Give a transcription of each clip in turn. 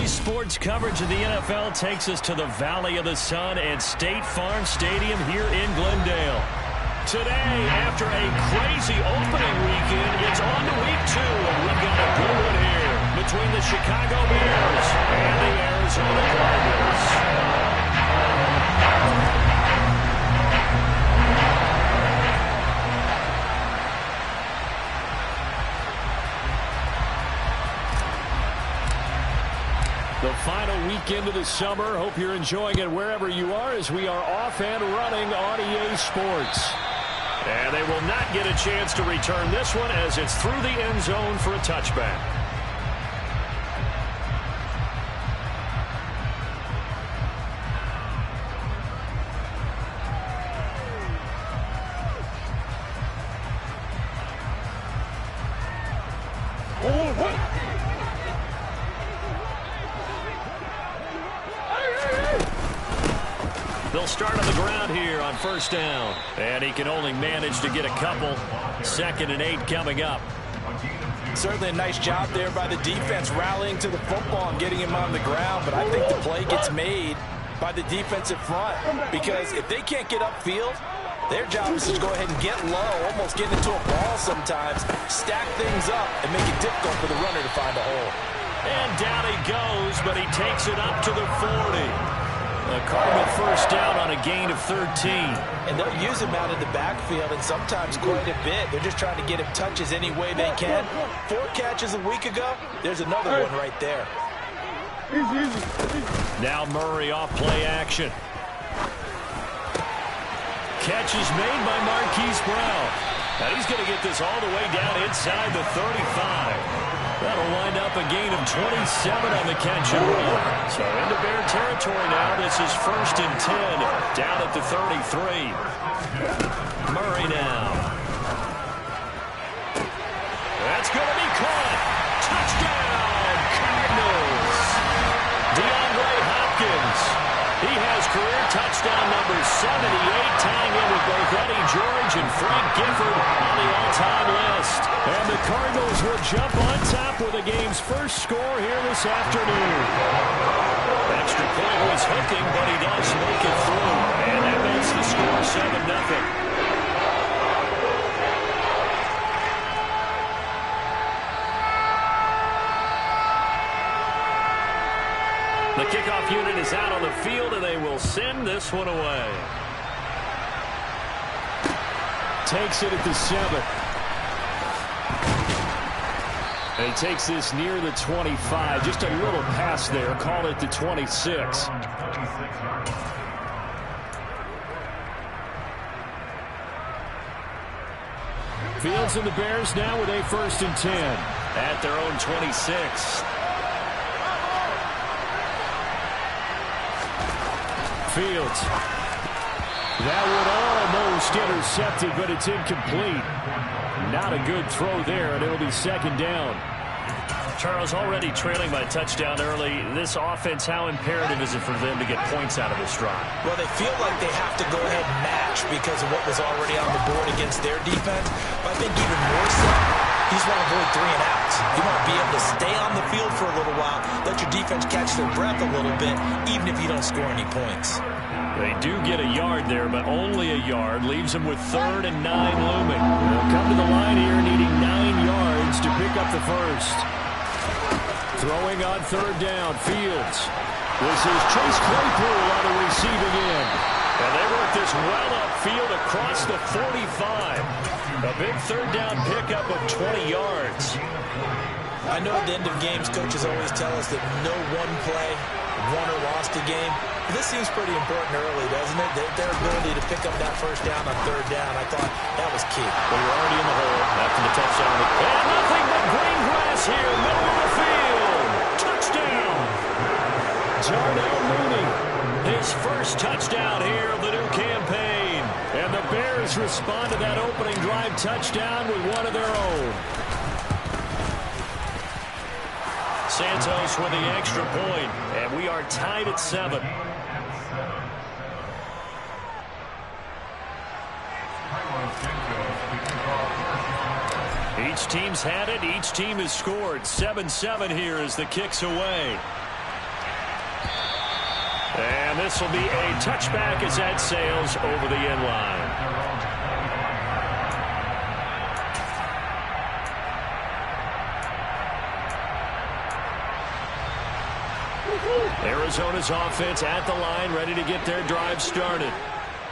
Daily sports coverage of the NFL takes us to the Valley of the Sun at State Farm Stadium here in Glendale. Today, after a crazy opening weekend, it's on to week 2, and we've got a good one here between the Chicago Bears and the Arizona Cardinals. The final weekend of the summer. Hope you're enjoying it wherever you are as we are off and running on EA Sports. And they will not get a chance to return this one as it's through the end zone for a touchback. They'll start on the ground here on first down. And he can only manage to get a couple. 2nd and 8 coming up. Certainly a nice job there by the defense rallying to the football and getting him on the ground. But I think the play gets made by the defensive front. Because if they can't get upfield, their job is to go ahead and get low, almost get into a ball sometimes, stack things up, and make it difficult for the runner to find a hole. And down he goes, but he takes it up to the 40. A Cardinal first down on a gain of 13. And they'll use him out in the backfield, and sometimes quite a bit. They're just trying to get him touches any way they can. 4 catches a week ago. There's another one right there. Now Murray off play action. Catch is made by Marquise Brown. Now he's going to get this all the way down inside the 35. That'll wind up a gain of 27 on the catch and run. So into Bear territory now. This is 1st and 10 down at the 33. Murray now. That's going to be caught. Touchdown, Cardinals. DeAndre Hopkins. He has career touchdown number 78, tying in with both Eddie George and Frank Gifford on the all-time list. And the Cardinals will jump on top with the game's first score here this afternoon. Extra point was hooking, but he does make it through. And that makes the score 7-0. The kickoff unit is out on the field, and they will send this one away. Takes it at the 7. And he takes this near the 25. Just a little pass there. Call it the 26. Fields and the Bears now with a 1st and 10 at their own 26. Fields. That one almost intercepted, but it's incomplete. Not a good throw there, and it'll be 2nd down. Charles, already trailing by a touchdown early. This offense, how imperative is it for them to get points out of this drive? Well, they feel like they have to go ahead and match because of what was already on the board against their defense. But I think even more so, you just want to avoid 3 and outs. You want to be able to stay on the field for a little while, let your defense catch their breath a little bit, even if you don't score any points. They do get a yard there, but only a yard. Leaves them with 3rd and 9 looming. They'll come to the line here needing 9 yards to pick up the first. Throwing on 3rd down, Fields. This is Chase Claypool on the receiving end. And they work this well upfield across the 45. A big 3rd down pickup of 20 yards. I know at the end of games, coaches always tell us that no one play won or lost a game. But this seems pretty important early, doesn't it? Their ability to pick up that 1st down on 3rd down, I thought that was key. Well, you're already in the hole after the touchdown. And nothing but green grass here, middle of the field. Touchdown. Darnell Mooney, his first touchdown here of the new campaign. And the Bears respond to that opening drive touchdown with one of their own. Santos with the extra point, and we are tied at 7. Each team's had it. Each team has scored. 7-7 here as the kick's away. And this will be a touchback as that sails over the end line. Arizona's offense at the line, ready to get their drive started.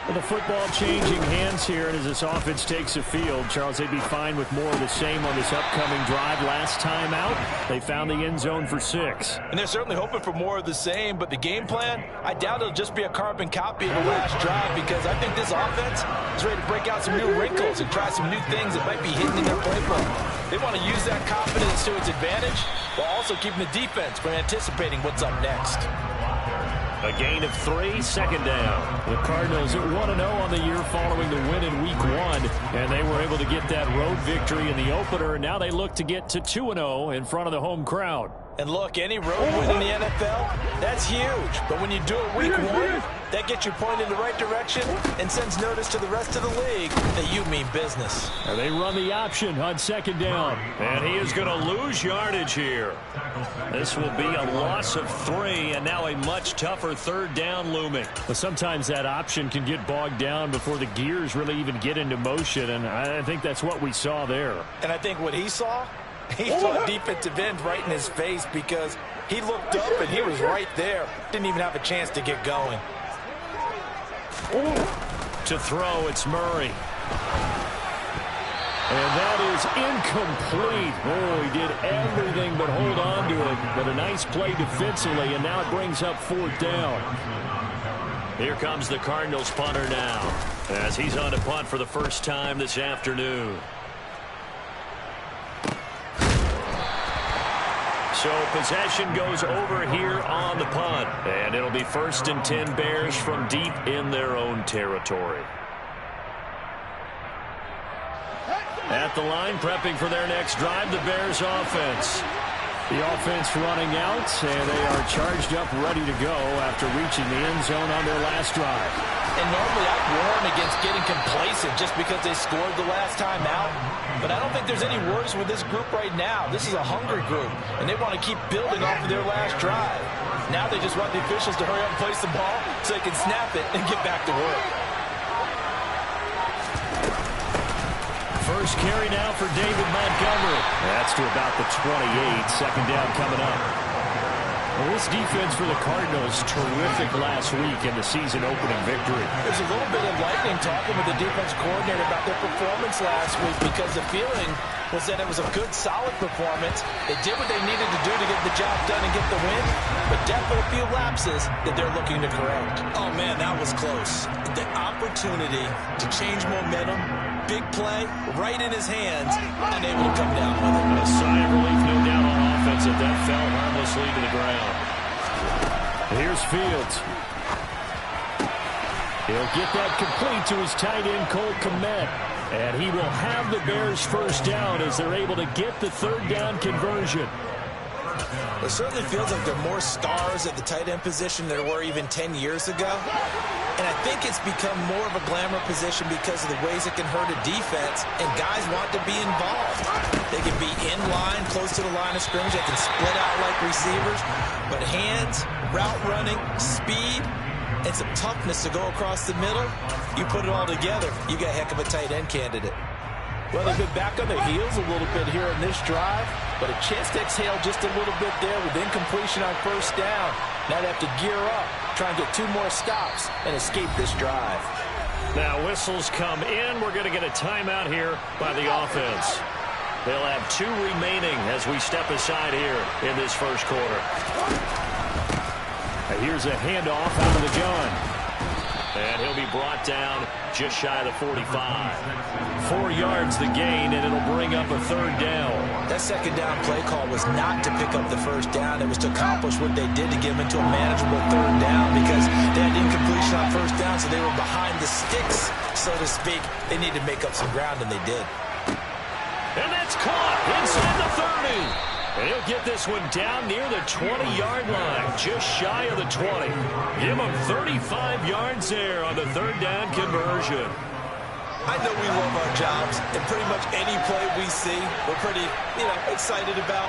With the football changing hands here, and as this offense takes the field, Charles, they'd be fine with more of the same on this upcoming drive. Last time out, they found the end zone for 6. And they're certainly hoping for more of the same, but the game plan, I doubt it'll just be a carbon copy of the last drive, because I think this offense is ready to break out some new wrinkles and try some new things that might be hidden in their playbook. They want to use that confidence to its advantage, while also keeping the defense from anticipating what's up next. A gain of 3, second down. The Cardinals at 1-0 on the year following the win in Week 1, and they were able to get that road victory in the opener, and now they look to get to 2-0 in front of the home crowd. And look, any road win in the NFL, that's huge. But when you do it Week 1, that gets you pointed in the right direction and sends notice to the rest of the league that you mean business. And they run the option on second down. And he is going to lose yardage here. This will be a loss of 3, and now a much tougher third down looming. But sometimes that option can get bogged down before the gears really even get into motion, and I think that's what we saw there. And I think what he saw a defensive end right in his face, because he looked up and he was right there. Didn't even have a chance to get going. To throw, it's Murray. And that is incomplete. Oh, he did everything but hold on to it. But a nice play defensively, and now it brings up 4th down. Here comes the Cardinals punter now, as he's on to punt for the first time this afternoon. So possession goes over here on the punt. And it'll be 1st and 10 Bears from deep in their own territory. At the line, prepping for their next drive, the Bears offense. The offense running out, and they are charged up, ready to go after reaching the end zone on their last drive. And normally I'd warn against getting complacent just because they scored the last time out. But I don't think there's any worries with this group right now. This is a hungry group, and they want to keep building off of their last drive. Now they just want the officials to hurry up and place the ball so they can snap it and get back to work. First carry now for David Montgomery. That's to about the 28. Second down coming up. Well, this defense for the Cardinals, terrific last week in the season-opening victory. There's a little bit of lightning talking with the defense coordinator about their performance last week, because the feeling was that it was a good, solid performance. They did what they needed to do to get the job done and get the win, but definitely a few lapses that they're looking to correct. Oh, man, that was close. The opportunity to change momentum, big play, right in his hands, unable to come down with it. A sigh of relief, no doubt, on offense that fell harmlessly to the ground. Here's Fields. He'll get that complete to his tight end, Cole Kmet. And he will have the Bears first down as they're able to get the third down conversion. It certainly feels like there are more stars at the tight end position than there were even 10 years ago. And I think it's become more of a glamour position because of the ways it can hurt a defense, and guys want to be involved. They can be in line, close to the line of scrimmage. They can split out like receivers. But hands, route running, speed, and some toughness to go across the middle, you put it all together, you got a heck of a tight end candidate. Well, they've been back on their heels a little bit here in this drive, but a chance to exhale just a little bit there with incompletion on first down. Now they have to gear up, try and get 2 more stops, and escape this drive. Now whistles come in. We're going to get a timeout here by the offense. They'll have 2 remaining as we step aside here in this first quarter. And here's a handoff out of the gun. And he'll be brought down just shy of the 45. 4 yards the gain, and it'll bring up a third down. That second down play call was not to pick up the first down. It was to accomplish what they did to get them into a manageable third down, because they had incompletion on first down, so they were behind the sticks, so to speak. They needed to make up some ground, and they did. And that's caught inside the 30. And he'll get this one down near the 20-yard line, just shy of the 20. Give him 35 yards there on the third down conversion. I know we love our jobs, and pretty much any play we see, we're pretty, excited about.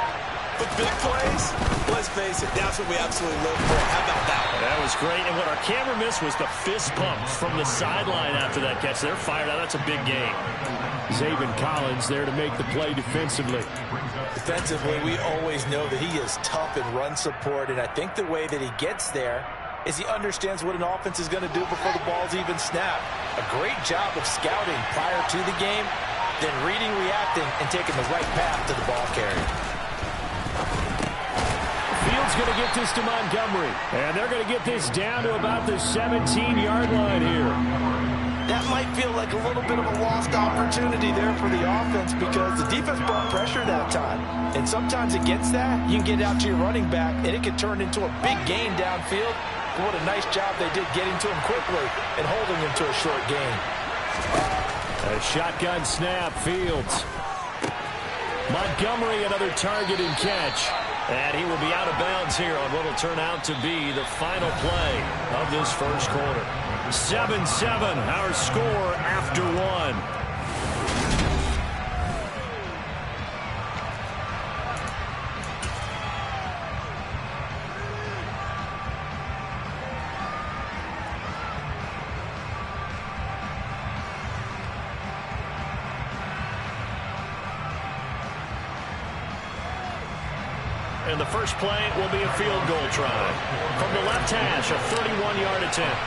But big plays, let's face it, that's what we absolutely live for. How about that one? That was was great, and what our camera missed was the fist pumps from the sideline after that catch. They're fired out. That's a big game. Zaven Collins there to make the play defensively. Defensively, we always know that he is tough in run support, and I think the way that he gets there is he understands what an offense is going to do before the ball's even snapped. A great job of scouting prior to the game, then reading, reacting, and taking the right path to the ball carrier. Fields going to get this to Montgomery. And they're going to get this down to about the 17-yard line here. That might feel like a little bit of a lost opportunity there for the offense because the defense brought pressure that time. And sometimes against that, you can get out to your running back, and it can turn into a big gain downfield. But what a nice job they did getting to him quickly and holding him to a short gain. A shotgun snap, Fields. Montgomery, another target and catch. And he will be out of bounds here on what will turn out to be the final play of this first quarter. 7-7, our score after one. And the first play will be a field goal try. From the left hash, a 31-yard attempt.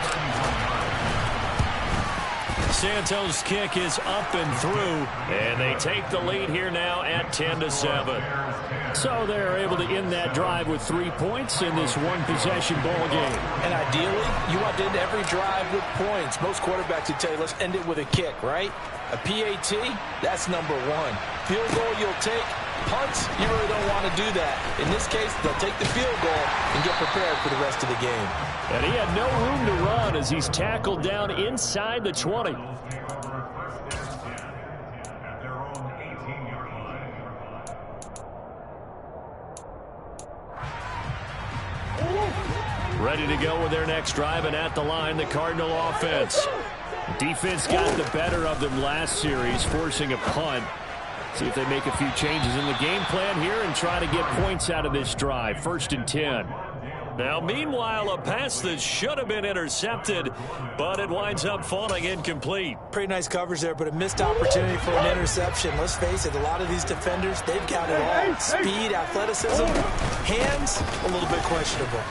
Santos' kick is up and through, and they take the lead here now at 10-7. So they're able to end that drive with 3 points in this one-possession ball game. And ideally, you want to end every drive with points. Most quarterbacks would tell you, let's end it with a kick, right? A PAT, that's number one. Field goal you'll take. Punts, you really don't want to do that. In this case, they'll take the field goal and get prepared for the rest of the game. And he had no room to run as he's tackled down inside the 20. Ready to go with their next drive, and at the line, the Cardinal offense. Defense got the better of them last series, forcing a punt. See if they make a few changes in the game plan here and try to get points out of this drive. 1st and 10. Now, meanwhile, a pass that should have been intercepted, but it winds up falling incomplete. Pretty nice coverage there, but a missed opportunity for an interception. Let's face it, a lot of these defenders, they've got it all. Speed, athleticism, hands, a little bit questionable.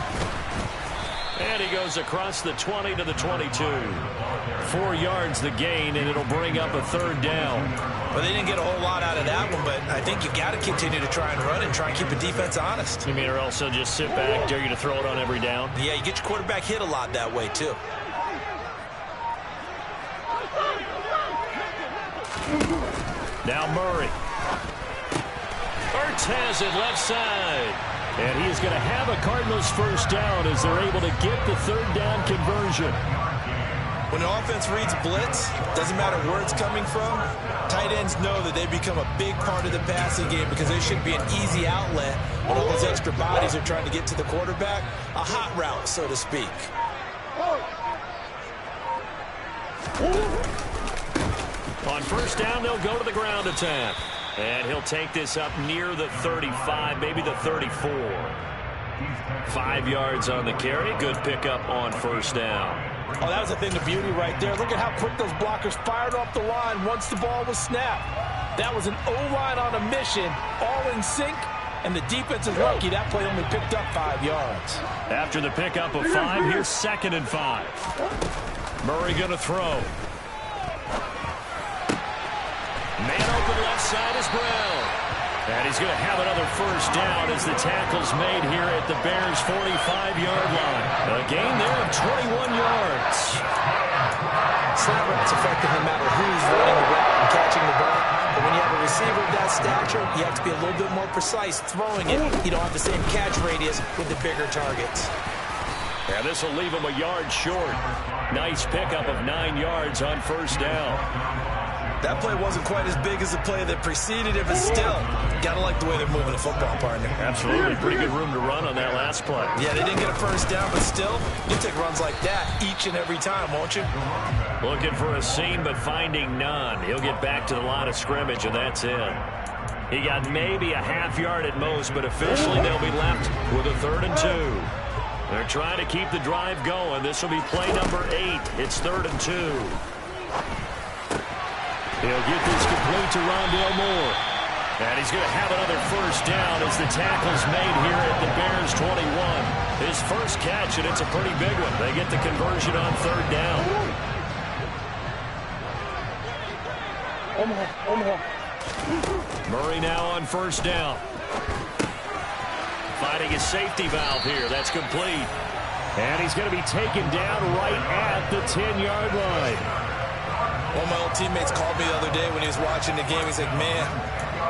And he goes across the 20 to the 22. 4 yards the gain, and it'll bring up a 3rd down. Well, they didn't get a whole lot out of that one, but I think you got to continue to try and run and try and keep the defense honest. You mean, or also just sit back, dare you to throw it on every down? Yeah, you get your quarterback hit a lot that way, too. Now Murray. Ertz has it left side. And he is going to have a Cardinals first down as they're able to get the 3rd down conversion. When the offense reads blitz, doesn't matter where it's coming from, tight ends know that they become a big part of the passing game because they should be an easy outlet when all those extra bodies are trying to get to the quarterback. A hot route, so to speak. On first down, they'll go to the ground attack. And he'll take this up near the 35, maybe the 34. 5 yards on the carry. Good pickup on first down. Oh, that was a thing of beauty right there. Look at how quick those blockers fired off the line once the ball was snapped. That was an O-line on a mission, all in sync, and the defense is lucky that play only picked up 5 yards. After the pickup of 5, here's 2nd and 5. Murray going to throw. Man open left side is Brown. And he's going to have another first down as the tackle's made here at the Bears' 45-yard line. A gain there of 21 yards. Slant route's effective no matter who's running the route and catching the ball. But when you have a receiver of that stature, you have to be a little bit more precise throwing it. You don't have the same catch radius with the bigger targets. And this will leave him a yard short. Nice pickup of 9 yards on first down. That play wasn't quite as big as the play that preceded it, but still, gotta like the way they're moving the football, partner. Absolutely. Pretty good room to run on that last play. Yeah, they didn't get a first down, but still, you'll take runs like that each and every time, won't you? Looking for a seam, but finding none. He'll get back to the line of scrimmage, and that's it. He got maybe a half yard at most, but officially they'll be left with a 3rd and 2. They're trying to keep the drive going. This will be play number 8. It's 3rd and 2. He'll get this complete to Rondale Moore. And he's going to have another first down as the tackle's made here at the Bears 21. His first catch, and it's a pretty big one. They get the conversion on 3rd down. Murray now on first down. Finding his safety valve here. That's complete. And he's going to be taken down right at the 10-yard line. One of my old teammates called me the other day when he was watching the game. He's like, man,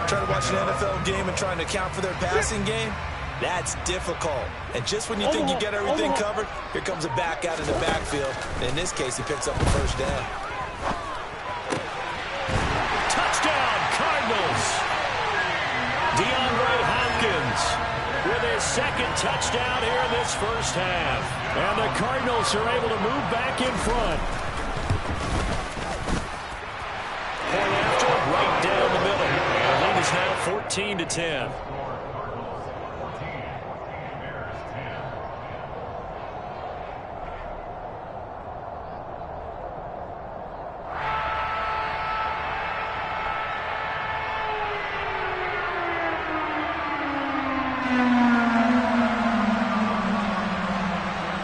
trying to watch an NFL game and trying to account for their passing game, that's difficult. And just when you think you get everything covered, here comes a back out in the backfield. And in this case, he picks up the first down. Touchdown, Cardinals. DeAndre Hopkins with his second touchdown here in this first half. And the Cardinals are able to move back in front. Point after, right down the middle. And the lead is now 14-10.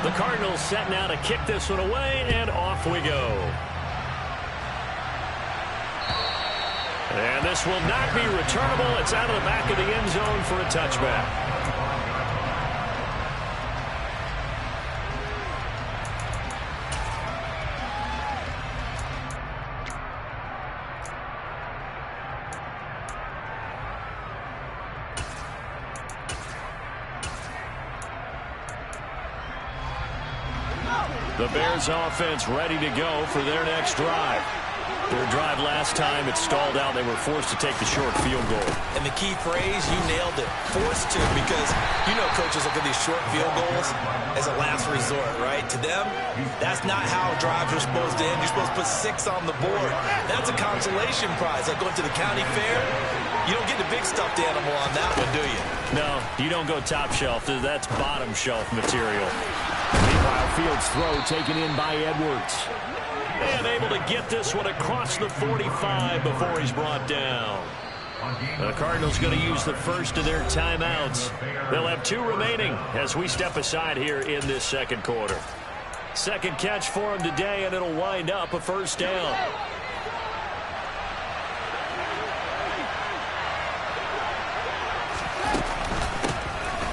The Cardinals set now to kick this one away, and off we go. And this will not be returnable. It's out of the back of the end zone for a touchback. The Bears offense ready to go for their next drive. Their drive last time, it stalled out. They were forced to take the short field goal. And the key phrase, you nailed it, forced to, because you know coaches look at these short field goals as a last resort, right? To them, that's not how drives are supposed to end. You're supposed to put 6 on the board. That's a consolation prize. Like going to the county fair, you don't get the big stuffed animal on that one, do you? No, you don't go top shelf. That's bottom shelf material. Meanwhile, Fields' throw taken in by Edwards. And able to get this one across the 45 before he's brought down. The Cardinals going to use the first of their timeouts. They'll have 2 remaining as we step aside here in this second quarter. Second catch for him today, and it'll wind up a first down.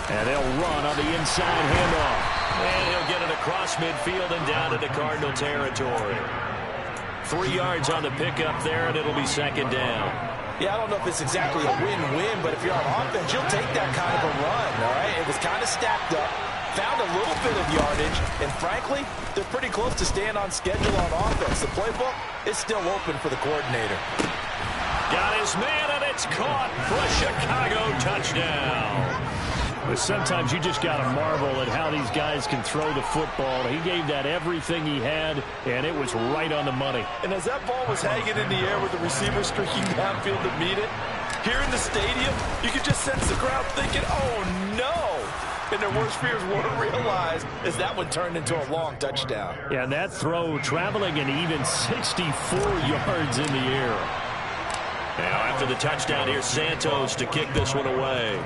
And they'll run on the inside handoff. And he'll get it across midfield and down into Cardinal territory. 3 yards on the pickup there, and it'll be second down. Yeah, I don't know if it's exactly a win-win, but if you're on offense, you'll take that kind of a run, all right? It was kind of stacked up, found a little bit of yardage, and frankly, they're pretty close to staying on schedule on offense. The playbook is still open for the coordinator. Got his man, and it's caught for a Chicago touchdown. But sometimes you just got to marvel at how these guys can throw the football. He gave that everything he had, and it was right on the money. And as that ball was hanging in the air with the receiver streaking downfield to meet it, here in the stadium, you could just sense the crowd thinking, oh, no. And their worst fears weren't realized as that one turned into a long touchdown. Yeah, and that throw traveling an even 64 yards in the air. Now after the touchdown, here's Santos to kick this one away.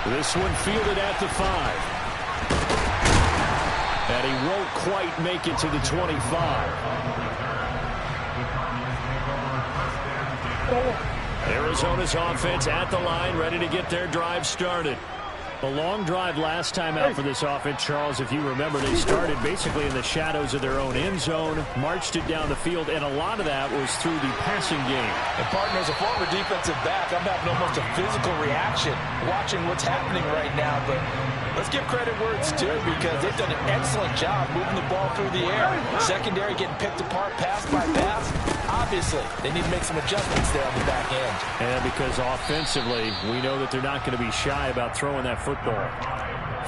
This one fielded at the 5. And he won't quite make it to the 25. Arizona's offense at the line, ready to get their drive started. A long drive last time out for this offense, Charles. If you remember, they started basically in the shadows of their own end zone, marched it down the field, and a lot of that was through the passing game. And, partner, as a former defensive back, I'm having almost a physical reaction watching what's happening right now. But let's give credit where it's due, because they've done an excellent job moving the ball through the air. Secondary getting picked apart pass by pass. Obviously, they need to make some adjustments there on the back end. And because offensively, we know that they're not going to be shy about throwing that football.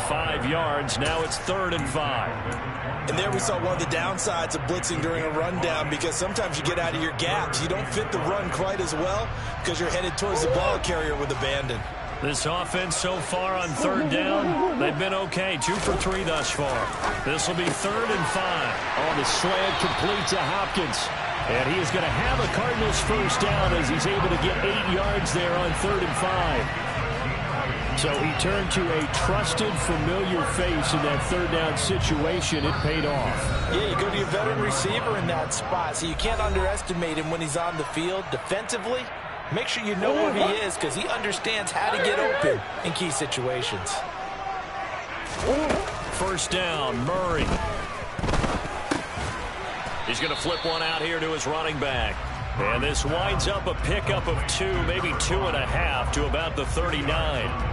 5 yards. Now it's 3rd and 5. And there we saw one of the downsides of blitzing during a rundown, because sometimes you get out of your gaps. You don't fit the run quite as well because you're headed towards the ball carrier with abandon. This offense so far on third down, they've been okay. 2 for 3 thus far. This will be 3rd and 5. On the slant, complete to Hopkins. And he is going to have a Cardinals first down as he's able to get 8 yards there on 3rd and 5. So he turned to a trusted, familiar face in that third down situation. It paid off. Yeah, you go to your veteran receiver in that spot, so you can't underestimate him when he's on the field. Defensively, make sure you know where he is because he understands how to get open in key situations. First down, Murray. He's going to flip one out here to his running back. And this winds up a pickup of 2, maybe 2.5 to about the 39.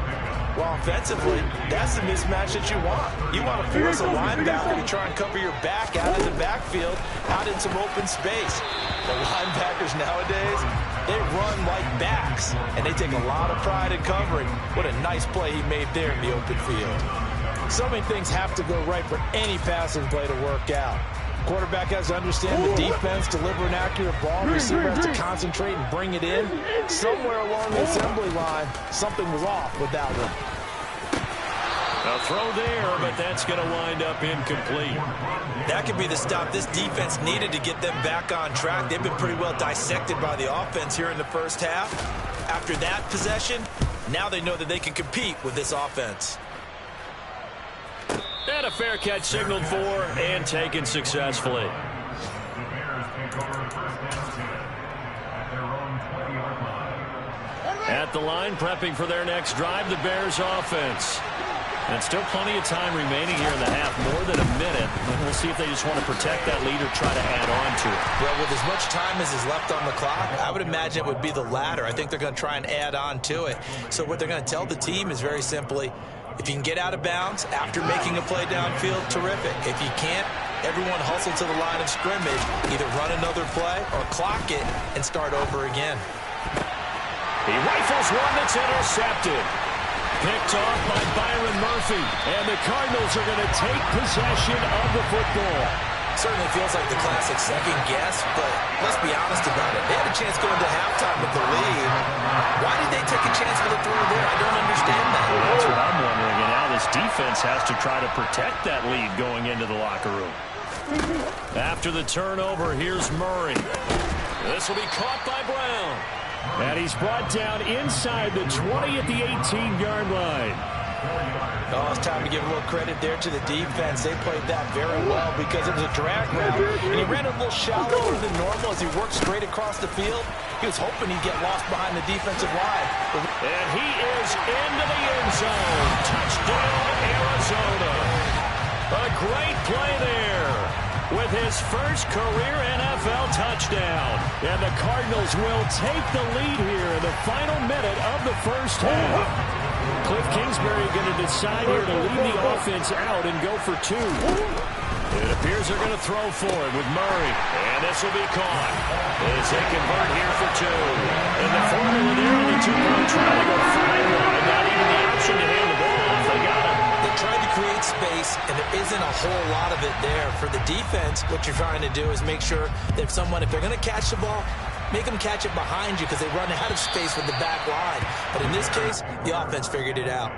Well, offensively, that's the mismatch that you want. You want to force a linebacker to try and cover your back out of the backfield, out in some open space. The linebackers nowadays, they run like backs, and they take a lot of pride in covering. What a nice play he made there in the open field. So many things have to go right for any passing play to work out. Quarterback has to understand the defense, deliver an accurate ball. Receiver has to concentrate and bring it in. Somewhere along the assembly line, something was off with that one. A throw there, but that's going to wind up incomplete. That could be the stop this defense needed to get them back on track. They've been pretty well dissected by the offense here in the first half. After that possession, now they know that they can compete with this offense. And a fair catch signaled for and taken successfully. At the line, prepping for their next drive, the Bears offense. And still plenty of time remaining here in the half, more than a minute. We'll see if they just want to protect that lead or try to add on to it. Well, with as much time as is left on the clock, I would imagine it would be the latter. I think they're going to try and add on to it. So what they're going to tell the team is very simply, if you can get out of bounds after making a play downfield, terrific. If you can't, everyone hustle to the line of scrimmage, either run another play or clock it and start over again. He rifles one that's intercepted. Picked off by Byron Murphy. And the Cardinals are going to take possession of the football. Certainly feels like the classic second guess, but let's be honest about it. They had a chance going to halftime with the lead. Why did they take a chance for the throw there? I don't understand that. Well, that's what I'm wondering. And now this defense has to try to protect that lead going into the locker room. After the turnover, here's Murray. This will be caught by Brown. And he's brought down inside the 20 at the 18-yard line. Oh, it's time to give a little credit there to the defense. They played that very well because it was a drag route, and he ran a little shallower than normal as he worked straight across the field. He was hoping he'd get lost behind the defensive line. And he is into the end zone. Touchdown, Arizona. A great play there with his first career NFL touchdown. And the Cardinals will take the lead here in the final minute of the first half. Cliff Kingsbury going to decide here to lead the offense out and go for 2. It appears they're going to throw for it with Murray. And this will be caught as they convert here for 2. And the formula there on the 2-point try to go 5 wide. Not even the option to hand the ball off. They got it. They tried to create space, and there isn't a whole lot of it there. For the defense, what you're trying to do is make sure that if they're going to catch the ball, make them catch it behind you because they run out of space with the back line. But in this case, the offense figured it out.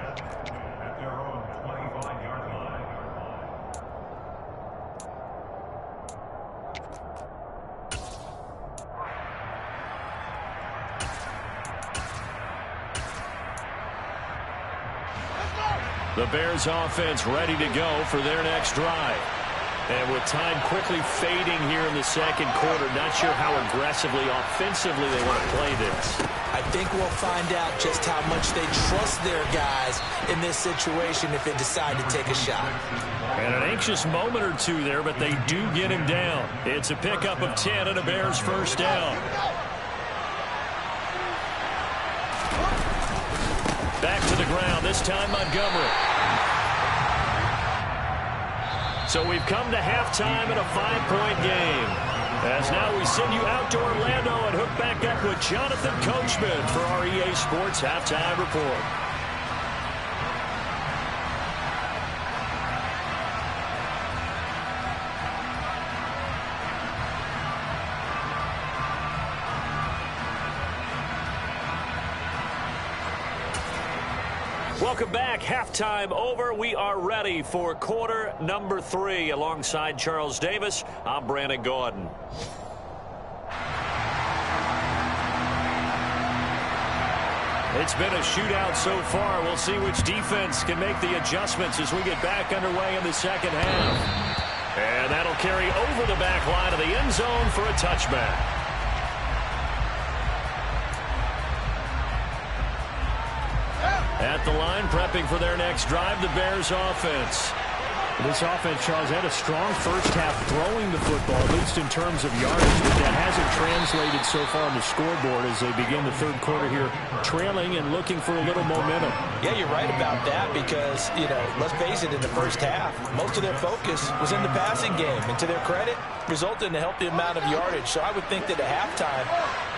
The Bears offense ready to go for their next drive. And with time quickly fading here in the second quarter, not sure how aggressively, offensively they want to play this. I think we'll find out just how much they trust their guys in this situation if they decide to take a shot. And an anxious moment or two there, but they do get him down. It's a pickup of 10 and a Bears first down. Back to the ground, this time Montgomery. So we've come to halftime in a 5-point game. As now we send you out to Orlando and hook back up with Jonathan Coachman for our EA Sports Halftime Report. Welcome back. Halftime over. We are ready for quarter number 3. Alongside Charles Davis, I'm Brandon Gordon. It's been a shootout so far. We'll see which defense can make the adjustments as we get back underway in the second half. And that'll carry over the back line of the end zone for a touchback. At the line, prepping for their next drive, the Bears offense. This offense, Charles, had a strong first half throwing the football, at least in terms of yardage, but that hasn't translated so far on the scoreboard as they begin the third quarter here, trailing and looking for a little momentum. Yeah, you're right about that because, let's face it, in the first half, most of their focus was in the passing game. And to their credit, resulted in a healthy amount of yardage. So I would think that at halftime,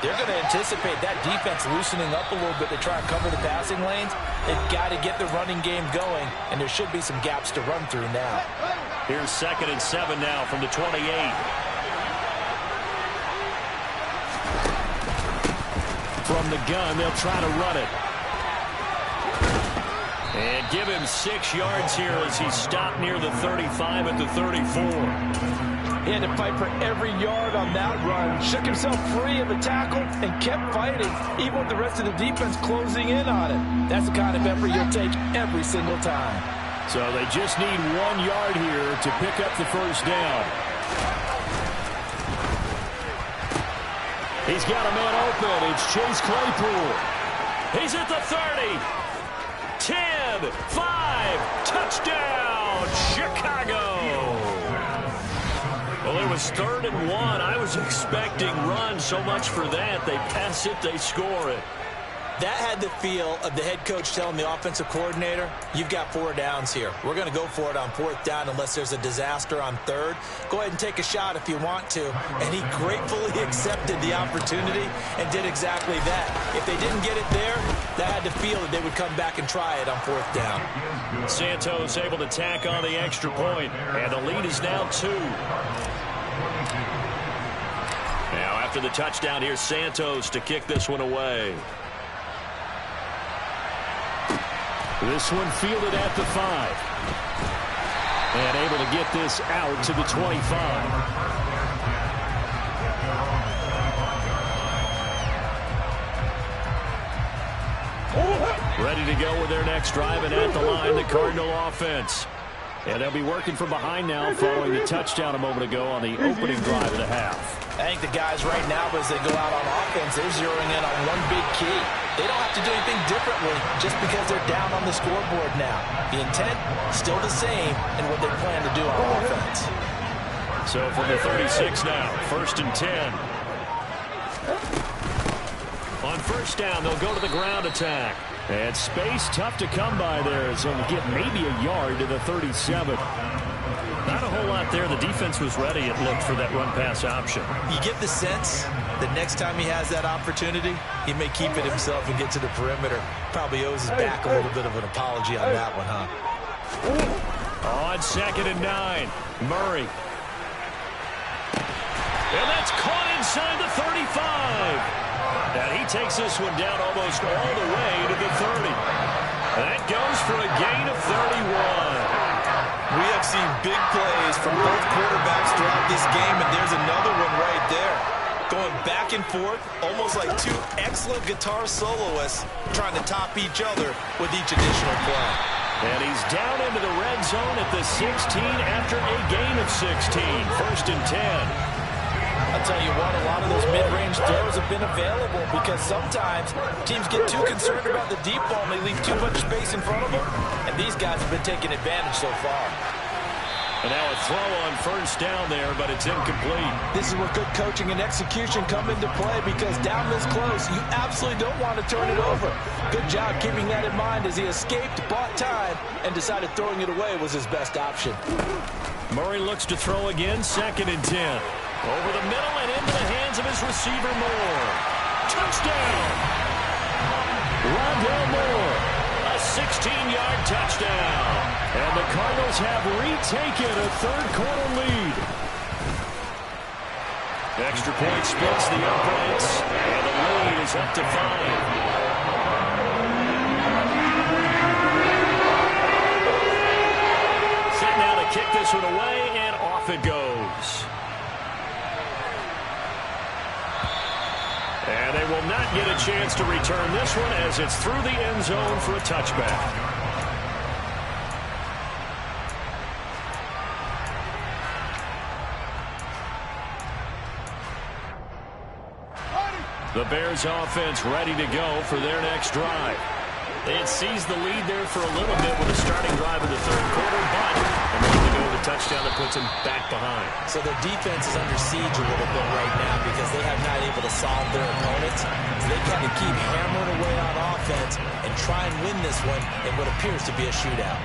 they're going to anticipate that defense loosening up a little bit to try and cover the passing lanes. They've got to get the running game going, and there should be some gaps to run through now. Here's 2nd and 7 now from the 28. From the gun, they'll try to run it. And give him 6 yards here as he stopped near the 35 at the 34. He had to fight for every yard on that run. Shook himself free of a tackle and kept fighting, even with the rest of the defense closing in on him. That's the kind of effort you'll take every single time. So they just need 1 yard here to pick up the first down. He's got a man open. It's Chase Claypool. He's at the 30. 10, 5, touchdown, Chicago. Well, it was 3rd and 1. I was expecting run, so much for that. They pass it, they score it. That had the feel of the head coach telling the offensive coordinator, you've got 4 downs here. We're going to go for it on 4th down unless there's a disaster on 3rd. Go ahead and take a shot if you want to. And he gratefully accepted the opportunity and did exactly that. If they didn't get it there, that had the feel that they would come back and try it on 4th down. Santos able to tack on the extra point, and the lead is now 2. Now after the touchdown, here's Santos to kick this one away. This one fielded at the 5. And able to get this out to the 25. Ready to go with their next drive, and at the line, the Cardinal offense. And they'll be working from behind now following the touchdown a moment ago on the opening drive of the half. I think the guys right now, as they go out on offense, they're zeroing in on one big key. They don't have to do anything differently just because they're down on the scoreboard now. The intent, still the same in what they plan to do on offense. So from the 36 now, 1st and 10. On 1st down, they'll go to the ground attack. And space tough to come by there, so we get maybe a yard to the 37. Not a whole lot there. The defense was ready, it looked, for that run-pass option. You get the sense that next time he has that opportunity, he may keep it himself and get to the perimeter. Probably owes his back a little bit of an apology on that one, huh? On 2nd and 9, Murray. And that's caught inside the 35. And he takes this one down almost all the way to the 30. That goes for a gain of 31. We have seen big plays from both quarterbacks throughout this game, and there's another one right there. Going back and forth, almost like 2 excellent guitar soloists trying to top each other with each additional play. And he's down into the red zone at the 16 after a gain of 16. 1st and 10. I'll tell you what, a lot of those mid-range throws have been available because sometimes teams get too concerned about the deep ball and they leave too much space in front of them, and these guys have been taking advantage so far. And now a throw on 1st down there, but it's incomplete. This is where good coaching and execution come into play because down this close, you absolutely don't want to turn it over. Good job keeping that in mind as he escaped, bought time, and decided throwing it away was his best option. Murray looks to throw again, 2nd and 10. Over the middle and into the hands of his receiver, Moore. Touchdown! Rondell Moore, a 16-yard touchdown. And the Cardinals have retaken a 3rd quarter lead. Extra point splits the uprights, and the lead is up to 5. to kick this one away, and off it goes. And they will not get a chance to return this one as it's through the end zone for a touchback. The Bears offense ready to go for their next drive. They had seized the lead there for a little bit with a starting drive in the third quarter, but they're going to go with a touchdown that puts them back behind. So their defense is under siege a little bit right now because they have not able to solve their opponents. So they kind of keep hammering away on offense and try and win this one in what appears to be a shootout.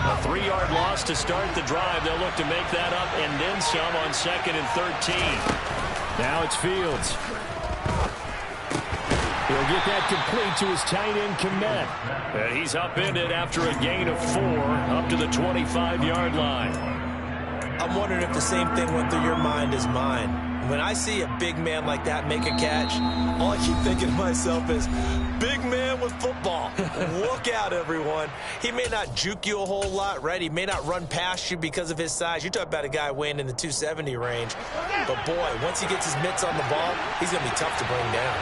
A 3-yard loss to start the drive. They'll look to make that up and then some on 2nd and 13. Now it's Fields. He'll get that complete to his tight end, Komet. And he's upended after a gain of 4 up to the 25-yard line. I'm wondering if the same thing went through your mind as mine. When I see a big man like that make a catch, all I keep thinking to myself is, big man with football. Look out, everyone. He may not juke you a whole lot, right? He may not run past you because of his size. You're talking about a guy weighing in the 270 range. But, boy, once he gets his mitts on the ball, he's going to be tough to bring down.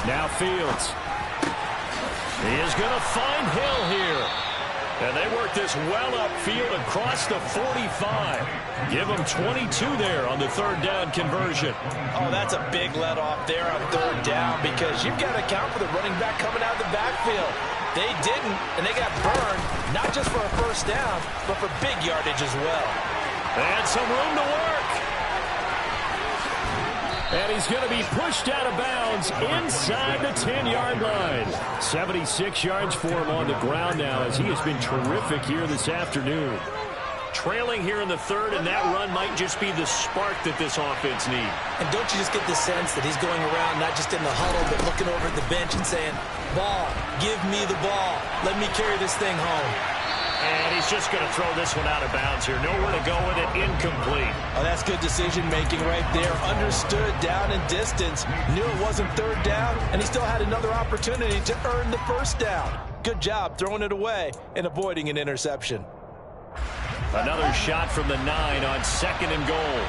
Now Fields. He is going to find Hill here. And they work this well upfield across the 45. Give them 22 there on the 3rd down conversion. Oh, that's a big let off there on 3rd down because you've got to account for the running back coming out of the backfield. They didn't, and they got burned, not just for a 1st down, but for big yardage as well. And some room to work. And he's going to be pushed out of bounds inside the 10-yard line. 76 yards for him on the ground now as he has been terrific here this afternoon. Trailing here in the 3rd, and that run might just be the spark that this offense needs. And don't you just get the sense that he's going around not just in the huddle, but looking over at the bench and saying, ball, give me the ball. Let me carry this thing home. And he's just going to throw this one out of bounds here. Nowhere to go with it. Incomplete. Oh, that's good decision-making right there. Understood down and distance. Knew it wasn't 3rd down, and he still had another opportunity to earn the 1st down. Good job throwing it away and avoiding an interception. Another shot from the 9 on 2nd and goal.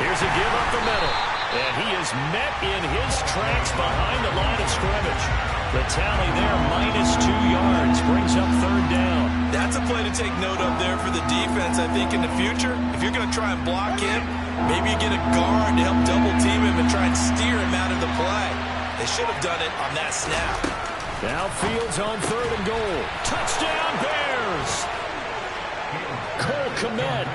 Here's a give up the middle. And he is met in his tracks behind the line of scrimmage. The tally there, -2 yards, brings up 3rd down. That's a play to take note of there for the defense, I think, in the future. If you're going to try and block him, maybe you get a guard to help double-team him and try and steer him out of the play. They should have done it on that snap. Now Fields on 3rd and goal. Touchdown, Bears! Cole Komet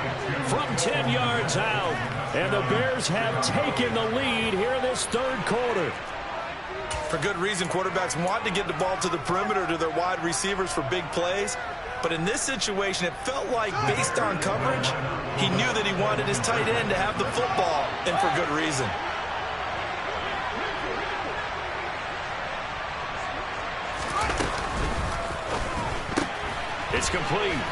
from 10 yards out. And the Bears have taken the lead here in this 3rd quarter. For good reason, quarterbacks want to get the ball to the perimeter to their wide receivers for big plays. But in this situation, it felt like, based on coverage, he knew that he wanted his tight end to have the football, and for good reason. It's complete.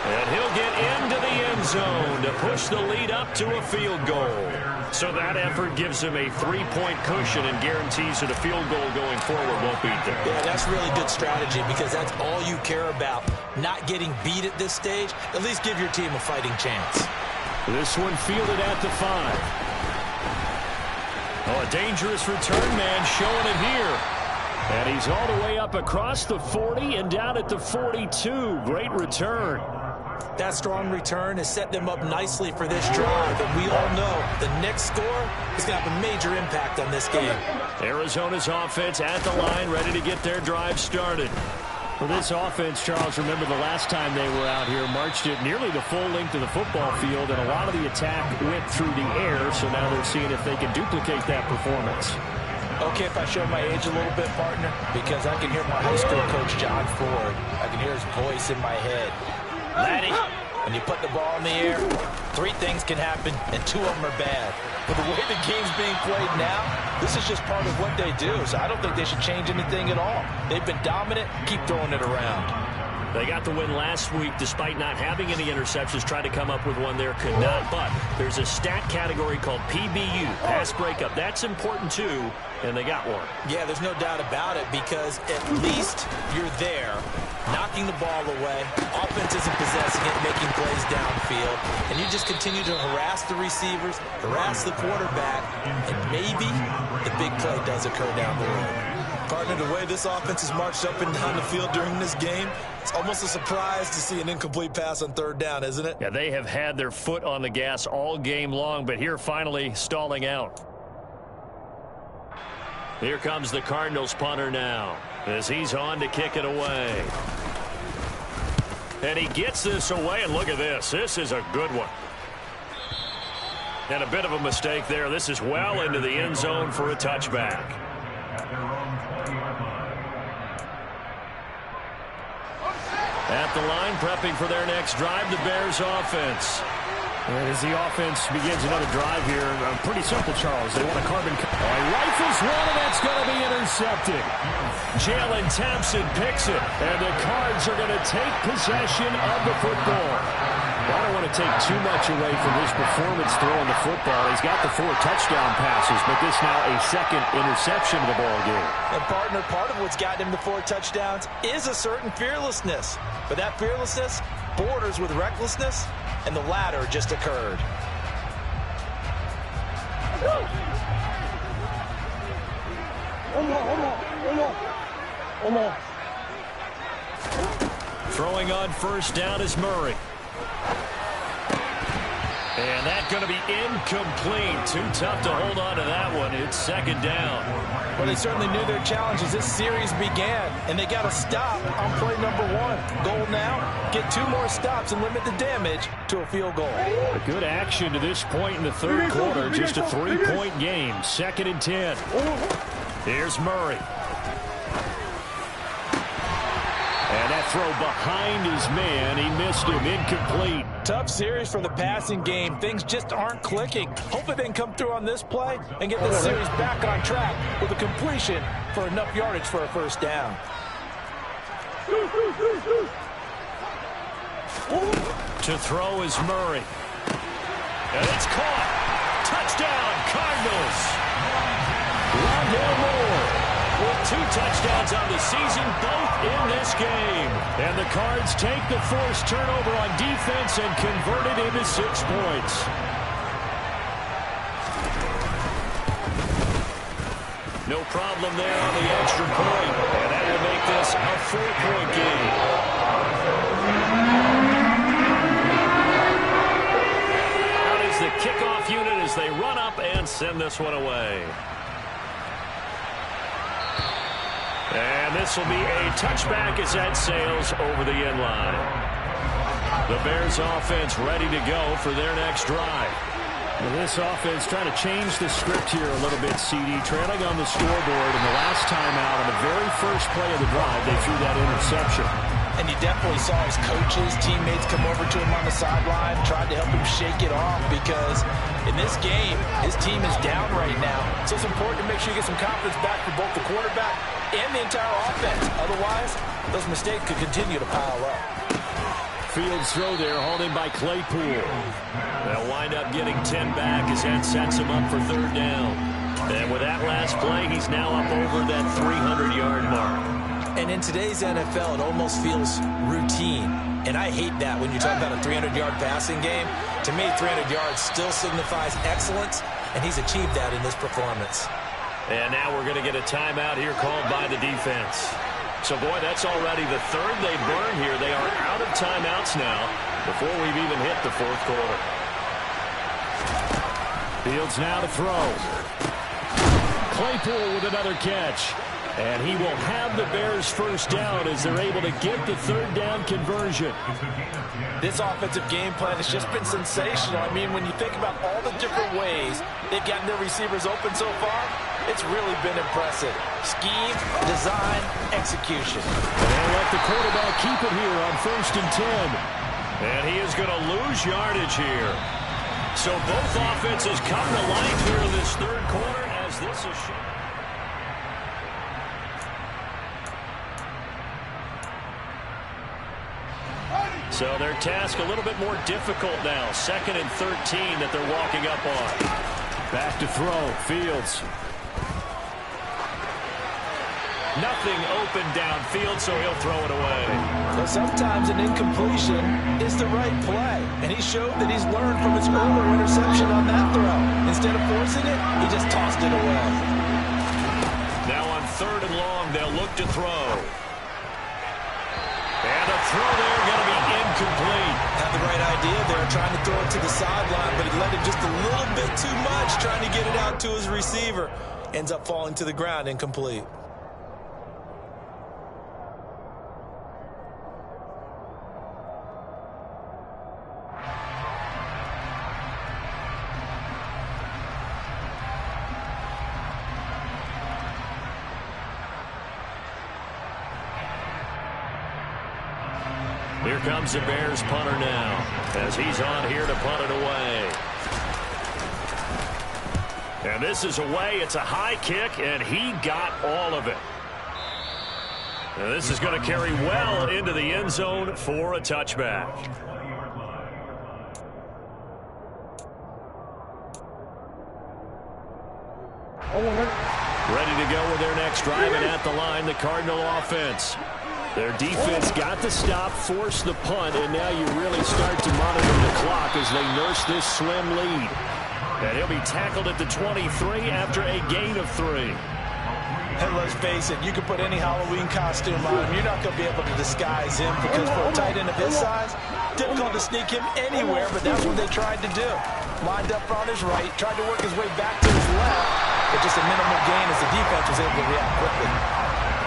And he'll get into the end zone to push the lead up to a field goal. So that effort gives him a 3-point cushion and guarantees that a field goal going forward won't beat them. Yeah, that's really good strategy because that's all you care about. Not getting beat at this stage. At least give your team a fighting chance. This one fielded at the 5. Oh, a dangerous return man showing it here. And he's all the way up across the 40 and down at the 42. Great return. That strong return has set them up nicely for this drive, and we all know the next score is going to have a major impact on this game. Arizona's offense at the line, ready to get their drive started. For this offense, Charles, remember the last time they were out here, marched it nearly the full length of the football field, and a lot of the attack went through the air, so now they're seeing if they can duplicate that performance. Okay, if I show my age a little bit, partner, because I can hear my high school coach, John Ford. I can hear his voice in my head. Laddie, when you put the ball in the air, 3 things can happen, and 2 of them are bad. But the way the game's being played now, this is just part of what they do. So I don't think they should change anything at all. They've been dominant. Keep throwing it around. They got the win last week despite not having any interceptions. Tried to come up with one there, could not. But there's a stat category called PBU, pass breakup. That's important too, and they got one. Yeah, there's no doubt about it because at least you're there, knocking the ball away. Offense isn't possessing it, making plays downfield. And you just continue to harass the receivers, harass the quarterback, and maybe the big play does occur down the road. Partner, the way this offense has marched up and down the field during this game, it's almost a surprise to see an incomplete pass on third down, isn't it? Yeah, they have had their foot on the gas all game long, but here finally stalling out. Here comes the Cardinals punter now as he's on to kick it away. And he gets this away, and look at this. This is a good one. And a bit of a mistake there. This is well into the end zone for a touchback. At the line, prepping for their next drive, the Bears offense. As the offense begins another drive here, pretty simple, Charles. They want a carbon. He rifles one, and that's going to be intercepted. Jalen Thompson picks it, and the Cards are going to take possession of the football. I don't want to take too much away from his performance throwing the football. He's got the 4 touchdown passes, but this now a second interception of the ball game. And partner, part of what's gotten him the 4 touchdowns is a certain fearlessness. But that fearlessness borders with recklessness, and the latter just occurred. Throwing on first down is Murray. And that's going to be incomplete. Too tough to hold on to that one. It's second down. Well, they certainly knew their challenge as this series began, and they got to stop on play number 1. Goal now, get 2 more stops and limit the damage to a field goal. A good action to this point in the third quarter. Just a 3-point game. 2nd and 10. Here's Murray. And that throw behind his man. He missed him. Incomplete. Tough series for the passing game. Things just aren't clicking. Hopefully they can come through on this play and get this series back on track with a completion for enough yardage for a first down. To throw is Murray. And it's caught. Touchdown, Cardinals. Rondale Moore with 2 touchdowns on the season, both in this game. And the Cards take the forced turnover on defense and convert it into 6 points. No problem there on the extra point. And that will make this a 4-point game. Out is the kickoff unit as they run up and send this one away. And this will be a touchback as that sails over the end line. The Bears offense ready to go for their next drive. Well, this offense trying to change the script here a little bit, CD. Trailing on the scoreboard, and the last time out on the very first play of the drive, they threw that interception. And you definitely saw his coaches, teammates come over to him on the sideline, tried to help him shake it off because in this game, his team is down right now. So it's important to make sure you get some confidence back for both the quarterback and the entire offense. Otherwise, those mistakes could continue to pile up. Fields throw there, hauled in by Claypool. They'll wind up getting 10 back as that sets him up for third down. And with that last play, he's now up over that 300-yard mark. And in today's NFL, it almost feels routine. And I hate that when you talk about a 300-yard passing game. To me, 300 yards still signifies excellence, and he's achieved that in this performance. And now we're going to get a timeout here called by the defense. So, boy, that's already the 3rd they burn here. They are out of timeouts now before we've even hit the 4th quarter. Fields now to throw. Claypool with another catch. And he will have the Bears first down as they're able to get the 3rd down conversion. This offensive game plan has just been sensational. I mean, when you think about all the different ways they've gotten their receivers open so far, it's really been impressive. Scheme, design, execution. And they'll let the quarterback keep it here on 1st and 10. And he is going to lose yardage here. So both offenses come to life here in this 3rd quarter as this is shown. So their task a little bit more difficult now. 2nd and 13 that they're walking up on. Back to throw. Fields. Nothing open downfield, so he'll throw it away. Well, sometimes an incompletion is the right play, and he showed that he's learned from his earlier interception on that throw. Instead of forcing it, he just tossed it away. Now on 3rd and long, they'll look to throw. And a throw there going to be incomplete. Had the right idea there, trying to throw it to the sideline, but he let it just a little bit too much, trying to get it out to his receiver. Ends up falling to the ground, incomplete. Here comes the Bears punter now, as he's on here to punt it away. And this is away. It's a high kick, and he got all of it. And this is going to carry well into the end zone for a touchback. Ready to go with their next drive, and at the line, the Cardinal offense. Their defense got the stop, forced the punt, and now you really start to monitor the clock as they nurse this slim lead. And he'll be tackled at the 23 after a gain of 3. And let's face it, you can put any Halloween costume on him. You're not going to be able to disguise him because for a tight end of his size, difficult to sneak him anywhere, but that's what they tried to do. Lined up on his right, tried to work his way back to his left, but just a minimal gain as the defense was able to react quickly.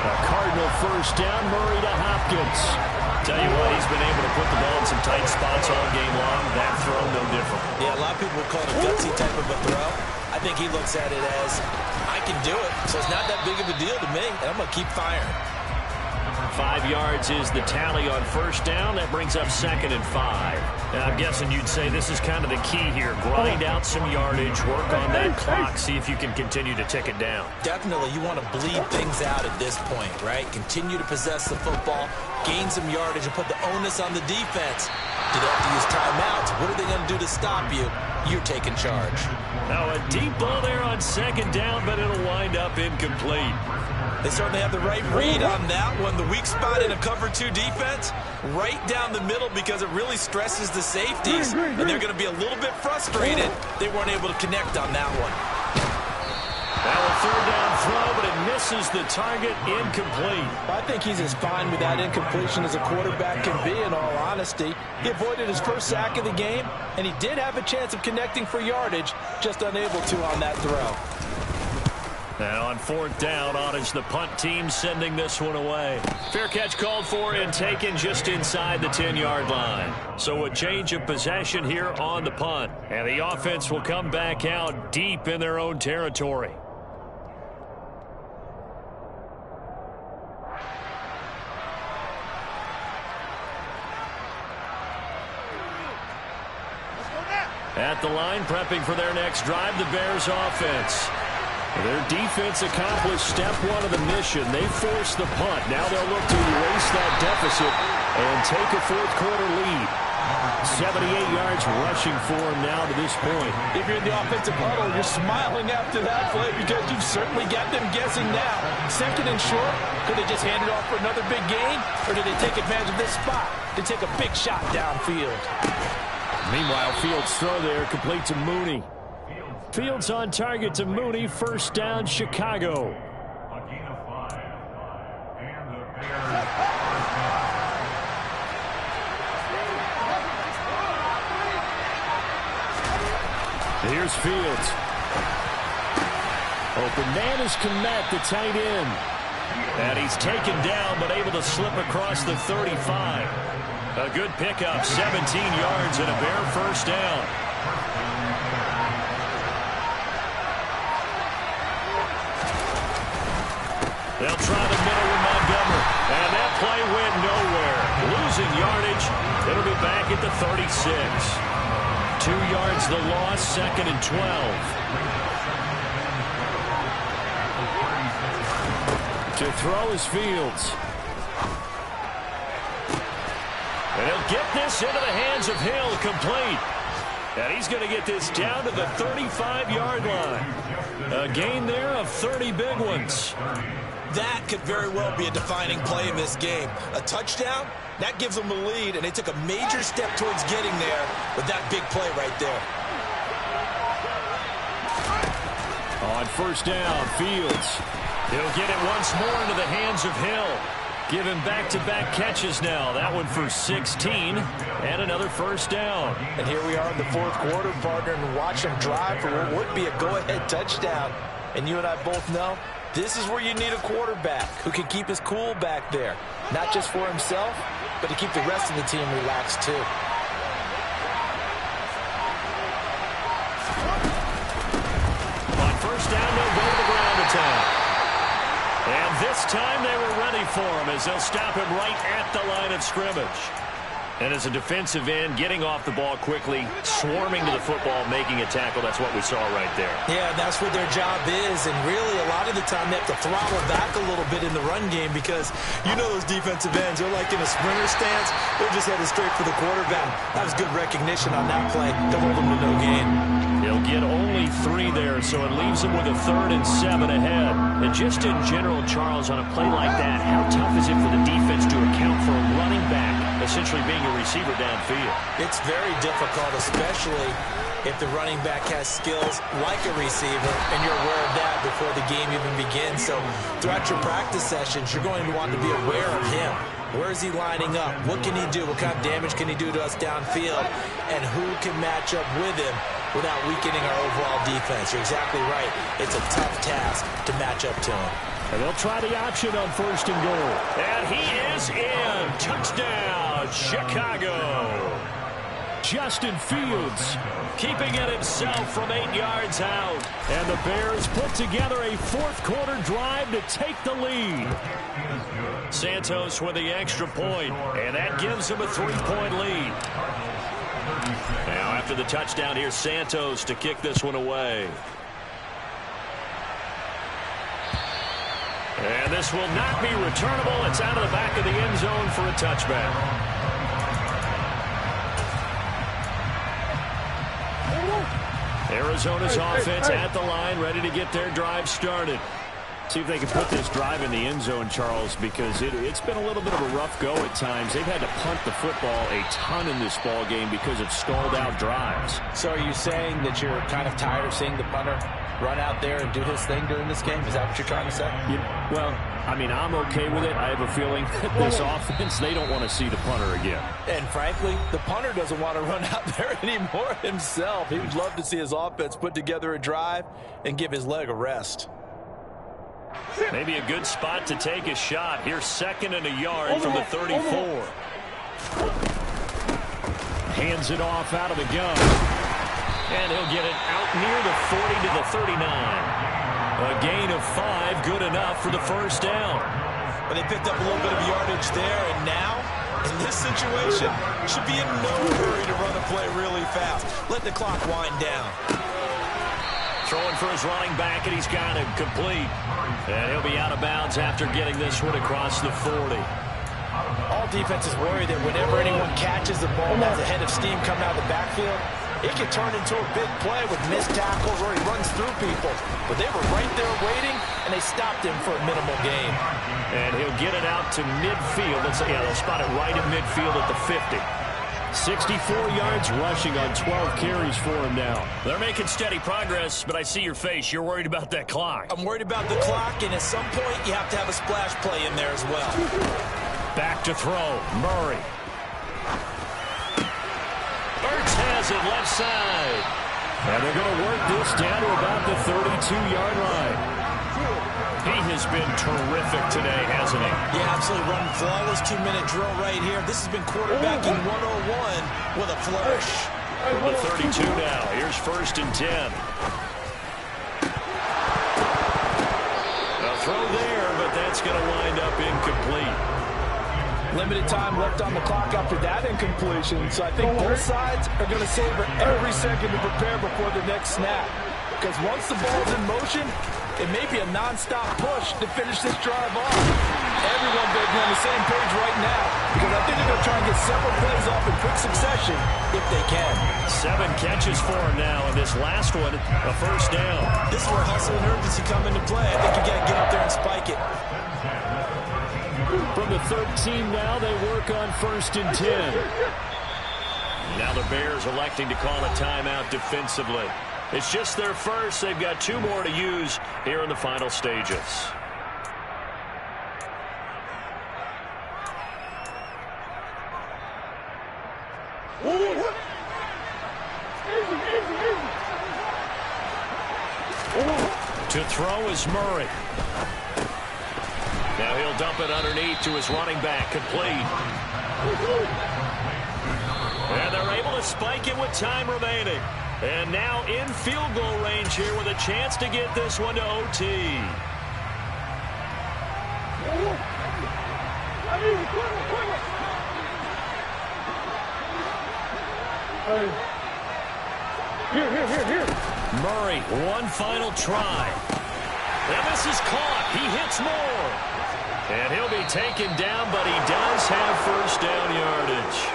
A Cardinal first down, Murray to Hopkins. Tell you what, he's been able to put the ball in some tight spots all game long. That throw, no different. Yeah, a lot of people would call it a gutsy type of a throw. I think he looks at it as, I can do it, so it's not that big of a deal to me, and I'm going to keep firing. 5 yards is the tally on first down. That brings up 2nd and 5. Now, I'm guessing you'd say this is kind of the key here. Grind out some yardage, work on that clock, see if you can continue to tick it down. Definitely, you want to bleed things out at this point, right? Continue to possess the football, gain some yardage, and put the onus on the defense. Do they have to use timeouts? What are they going to do to stop you? You're taking charge. Now, a deep ball there on 2nd down, but it'll wind up incomplete. They certainly have the right read on that one. The weak spot in a cover 2 defense, right down the middle because it really stresses the safeties. And they're going to be a little bit frustrated they weren't able to connect on that one. Now a 3rd down throw, but it misses the target, incomplete. I think he's as fine with that incompletion as a quarterback can be, in all honesty. He avoided his first sack of the game, and he did have a chance of connecting for yardage, just unable to on that throw. Now on 4th down, on is the punt team sending this one away. Fair catch called for and taken just inside the 10-yard line. So a change of possession here on the punt. And the offense will come back out deep in their own territory. At the line, prepping for their next drive, the Bears offense. Their defense accomplished step 1 of the mission. They forced the punt. Now they'll look to erase that deficit and take a 4th quarter lead. 78 yards rushing for him now to this point. If you're in the offensive huddle, you're smiling after that play because you've certainly got them guessing now. 2nd and short, could they just hand it off for another big gain? Or do they take advantage of this spot to take a big shot downfield? Meanwhile, Fields' throw there complete to Mooney. Fields on target to Mooney. First down, Chicago. Here's Fields. Open man is Kmet, the tight end. And he's taken down, but able to slip across the 35. A good pickup, 17 yards and a Bear first down. They'll try the middle with Montgomery. And that play went nowhere. Losing yardage. It'll be back at the 36. 2 yards the loss, 2nd and 12. To throw is Fields. And he'll get this into the hands of Hill, complete. And he's going to get this down to the 35-yard line. A gain there of 30 big ones. That could very well be a defining play in this game. A touchdown, that gives them the lead, and they took a major step towards getting there with that big play right there. On first down, Fields. He'll get it once more into the hands of Hill. Give him back-to-back catches now. That one for 16 and another first down. And here we are in the fourth quarter, partner, and watch him drive for what would be a go-ahead touchdown. And you and I both know this is where you need a quarterback who can keep his cool back there. Not just for himself, but to keep the rest of the team relaxed too. On first down, they'll go to the ground attack. And this time they were ready for him as they'll stop him right at the line of scrimmage. And as a defensive end, getting off the ball quickly, swarming to the football, making a tackle, that's what we saw right there. Yeah, that's what their job is, and really a lot of the time they have to throttle back a little bit in the run game because you know those defensive ends, they're like in a sprinter stance, they're just headed straight for the quarterback. That was good recognition on that play to hold them to no gain. He'll get only 3 there, so it leaves him with a 3rd and 7 ahead. And just in general, Charles, on a play like that, how tough is it for the defense to account for a running back essentially being a receiver downfield? It's very difficult, especially if the running back has skills like a receiver, and you're aware of that before the game even begins. So throughout your practice sessions, you're going to want to be aware of him. Where is he lining up? What can he do? What kind of damage can he do to us downfield? And who can match up with him without weakening our overall defense? You're exactly right. It's a tough task to match up to him. And they'll try the option on first and goal. And he is in. Touchdown, Chicago. Justin Fields keeping it himself from 8 yards out. And the Bears put together a fourth-quarter drive to take the lead. Santos with the extra point, and that gives him a 3-point lead. Now after the touchdown, here's Santos to kick this one away. And this will not be returnable. It's out of the back of the end zone for a touchback. Arizona's offense at the line, ready to get their drive started. See if they can put this drive in the end zone, Charles, because it's been a little bit of a rough go at times. They've had to punt the football a ton in this ball game because of stalled out drives. So are you saying that you're kind of tired of seeing the punter run out there and do his thing during this game? Is that what you're trying to say? Yeah, well, I mean, I'm okay with it. I have a feeling that this offense, they don't want to see the punter again. And frankly, the punter doesn't want to run out there anymore himself. He would love to see his offense put together a drive and give his leg a rest. Maybe a good spot to take a shot. Here's 2nd and a yard from the 34. Hands it off out of the gun. And he'll get it out near the 40 to the 39. A gain of 5, good enough for the first down. But they picked up a little bit of yardage there, and now, in this situation, should be in no hurry to run a play really fast. Let the clock wind down. Throwing for his running back, and he's got him complete. And he'll be out of bounds after getting this one across the 40. All defenses worry that whenever anyone catches the ball and has a head of steam coming out of the backfield, it can turn into a big play with missed tackles or he runs through people. But they were right there waiting, and they stopped him for a minimal gain. And he'll get it out to midfield. They'll spot it right at midfield at the 50. 64 yards rushing on 12 carries for him now. They're making steady progress, but I see your face. You're worried about that clock. I'm worried about the clock, and at some point you have to have a splash play in there as well. Back to throw. Murray. Ertz has it left side. And they're going to work this down to about the 32-yard line. He has been terrific today, hasn't he? Yeah, absolutely. Running flawless 2-minute drill right here. This has been quarterbacking 101 with a flourish. From the 32 now. Here's 1st and 10. A throw there, but that's going to wind up incomplete. Limited time left on the clock after that incompletion, so I think both sides are going to savor every second to prepare before the next snap. Because once the ball's in motion, it may be a non-stop push to finish this drive off. everyone better be on the same page right now, because I think they're going to try and get several plays off in quick succession if they can. 7 catches for him now, and this last one, a first down. This is where hustle and urgency come into play. I think you got to get up there and spike it. From the 13 now, they work on 1st and 10. Now the Bears electing to call a timeout defensively. It's just their first. They've got 2 more to use here in the final stages. To throw is Murray. Now he'll dump it underneath to his running back, complete. And they're able to spike it with time remaining. And now in field goal range here with a chance to get this one to OT. Here. Murray, one final try. And this is caught. He hits more. And he'll be taken down, but he does have first down yardage.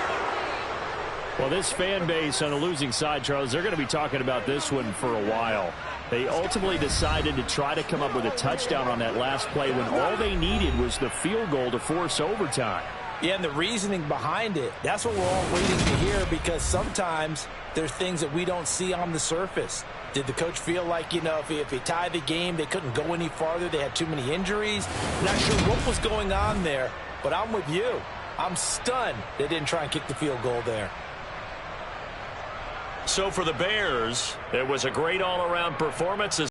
Well, this fan base on the losing side, Charles, they're going to be talking about this one for a while. They ultimately decided to try to come up with a touchdown on that last play when all they needed was the field goal to force overtime. Yeah, and the reasoning behind it, that's what we're all waiting to hear, because sometimes there's things that we don't see on the surface. Did the coach feel like, if they tied the game, they couldn't go any farther, they had too many injuries? Not sure what was going on there, but I'm with you. I'm stunned they didn't try and kick the field goal there. So for the Bears, it was a great all-around performance.